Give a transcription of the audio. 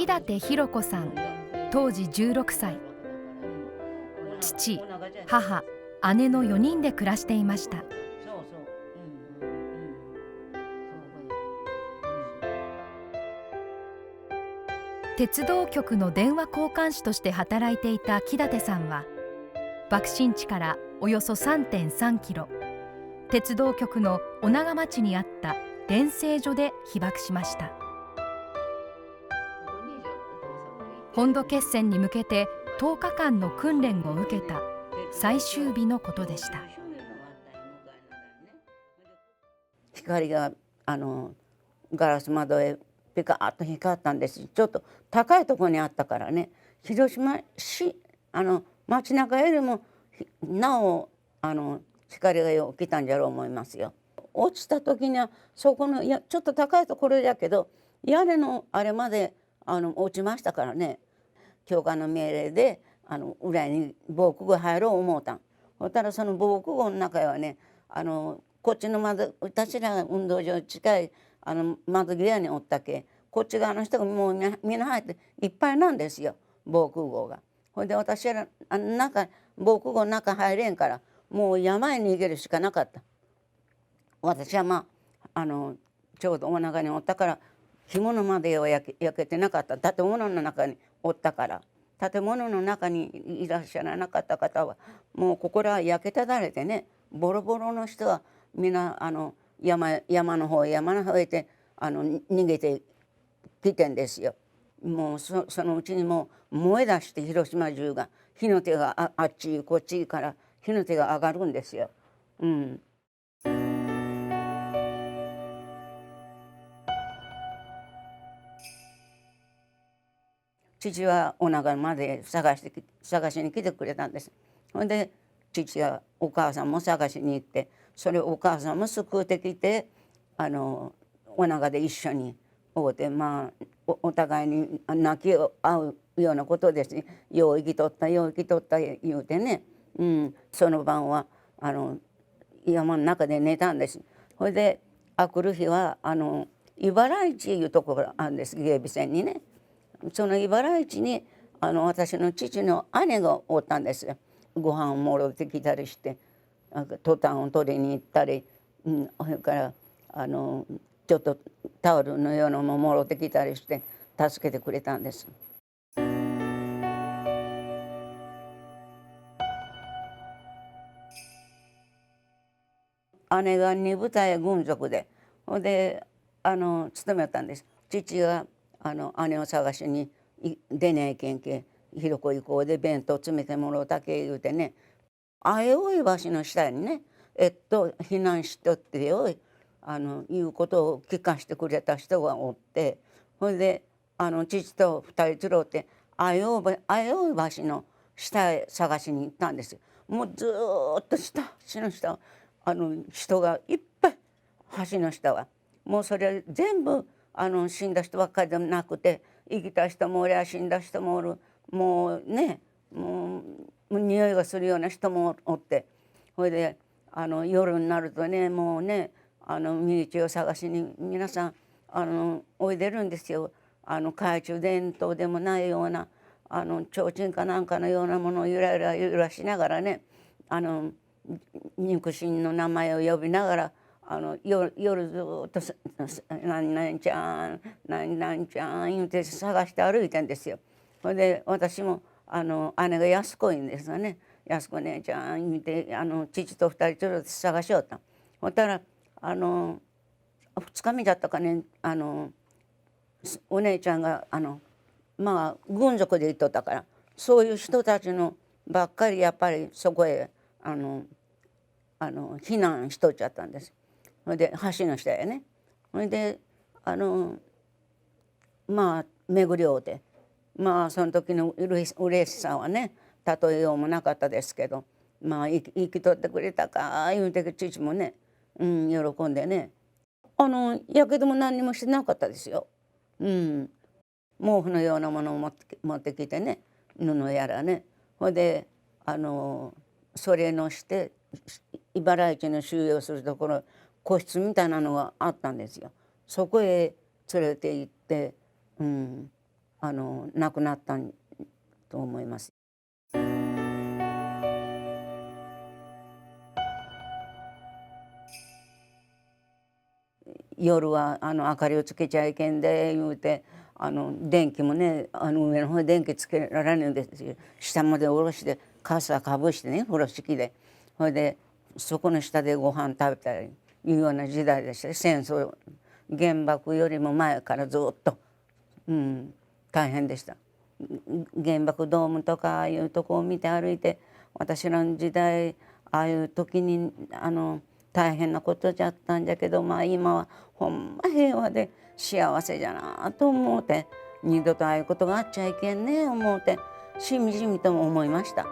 木立弘子さん、当時16歳。父、母、姉の4人で暮らしていました。鉄道局の電話交換手として働いていた木立さんは、爆心地からおよそ 3.3 キロ、鉄道局の女川町にあった練成所で被爆しました。本土決戦に向けて10日間の訓練を受けた最終日のことでした。光がガラス窓へピカッと光ったんです。ちょっと高いところにあったからね、広島市街中よりもなお光がよう来たんじゃろう思いますよ。落ちた時にはそこのちょっと高いところだけど屋根のあれまで落ちましたからね。教官の命令で裏に防空壕入ろう思うたん。そしたらその防空壕の中へはねこっちの窓、私らが運動場近い窓際におったけ、こっち側の人がもうみんな入っていっぱいなんですよ、防空壕が。ほいで私ら防空壕の中入れんから、もう山へ逃げるしかなかった。私はちょうどお腹におったから着物までは焼けてなかった。建物の中におったから。建物の中にいらっしゃらなかった方はもう心は焼けただれてね、ボロボロの人はみんな山の方へ行って逃げてきてんですよ。もうそのうちにもう燃え出して広島中が火の手があっちこっちから火の手が上がるんですよ。父はお腹まで探しに来てくれたんです。ほんで父はお母さんも探しに行って、それをお母さんも救うてきてお腹で一緒に会うて、お互いに泣き合うようなことですね。よう生きとったよう生きとった言うてね、その晩は山の中で寝たんです。それであくる日は茨市いうところがあるんです、芸備線にね。その茨市に私の父の姉がおったんですよ。ご飯をもろってきたりして、トタンを取りに行ったり、それからちょっとタオルのようなのももろってきたりして助けてくれたんです。姉が二部隊軍属で、ほんで勤めたんです。父が姉を探しに出ねえけんけ、広子行こうで弁当詰めてもろうたけ言うてね、あえおい橋の下にね避難しとってよいうことを聞かせてくれた人がおって、それで父と2人連ろうてあえおい橋の下へ探しに行ったんですよ。もうずっと橋の下人がいっぱい、橋の下はもうそれ全部死んだ人ばっかりでもなくて、生きた人もおりゃ死んだ人もおる、もうねもう匂いがするような人もおって、それで夜になるとねもうね道を探しに皆さんおいでるんですよ。懐中電灯でもないような提灯かなんかのようなものをゆらゆらしながらね肉親の名前を呼びながら夜ずっと「何々ちゃん何々ちゃん」言うて探して歩いてんですよ。それで私も姉が安子いんですよね。安子姉ちゃん言うて父と2人ちょっと探しよった。ほったら2日目だったかねお姉ちゃんが軍属で行っとったから、そういう人たちのばっかりやっぱりそこへ避難しとっちゃったんです。それで橋の下へね。それで巡り合うてその時の嬉しさはね例えようもなかったですけど、生きとってくれたか言うて父もね、喜んでねやけども何にもしてなかったですよ。毛布のようなものを持ってきてね、布やらね。ほいでそれのして茨城の収容するところ個室みたいなのがあったんですよ。そこへ連れて行って、亡くなったと思います。夜は明かりをつけちゃいけんで言うて、電気もね上の方電気つけられるんですよ。下まで下ろして傘かぶしてね、風呂敷で、それでそこの下でご飯食べたりいうような時代でした。戦争原爆よりも前からずっと、大変でした。原爆ドームとかああいうとこを見て歩いて、私らの時代ああいう時に大変なことじゃったんじゃけど、今はほんま平和で幸せじゃなと思うて、二度とああいうことがあっちゃいけんね思うてしみじみとも思いました。